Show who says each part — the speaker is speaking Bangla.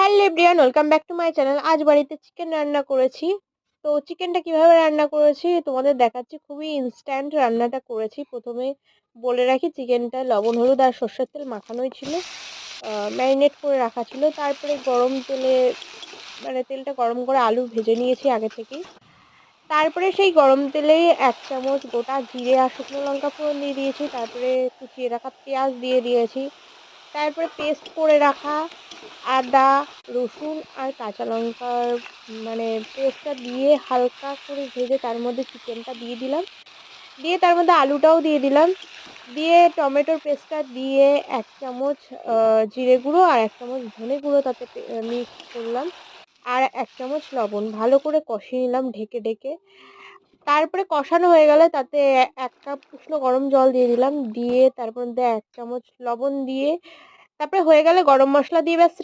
Speaker 1: Hello everyone, welcome back to my channel. আজ বাড়িতে চিকেন রান্না করেছি। তো চিকেনটা কিভাবে রান্না করেছি তোমাদের দেখাচ্ছি। খুবই ইনস্ট্যান্ট রান্নাটা করেছি। প্রথমে বলে রাখি, চিকেনটা লবণ হলুদ আর সর্ষের তেল মাখানোই ছিল, ম্যারিনেট করে রাখা ছিল। তারপরে গরম তেলে তেলটা গরম করে আলু ভেজে নিয়েছি আগে থেকেই। তারপরে সেই গরম তেলেই 1 চামচ গোটা জিরে আর শুকনো লঙ্কা ফোড়ন দিয়ে দিয়েছি। তারপরে কুচিয়ে রাখা পেঁয়াজ দিয়ে দিয়েছি। তারপরে পেস্ট করে রাখা আদা, রসুন আর কাঁচা লঙ্কার পেস্টটা দিয়ে হালকা করে ভেজে তার মধ্যে চিকেনটা দিয়ে দিলাম। দিয়ে তার মধ্যে আলুটাও দিয়ে দিলাম। দিয়ে টমেটোর পেস্টটা দিয়ে 1 চামচ জিরে গুঁড়ো আর 1 চামচ ধনে গুঁড়ো তাতে মিক্স করলাম। আর 1 চামচ লবণ ভালো করে কষিয়ে নিলাম ঢেকে ঢেকে। তারপরে কষানো হয়ে গেলে তাতে 1 কাপ উষ্ণ গরম জল দিয়ে দিলাম। দিয়ে তারপর মধ্যে 1 চামচ লবণ দিয়ে তারপরে হয়ে গেলে গরম মশলা দিয়ে ব্যাস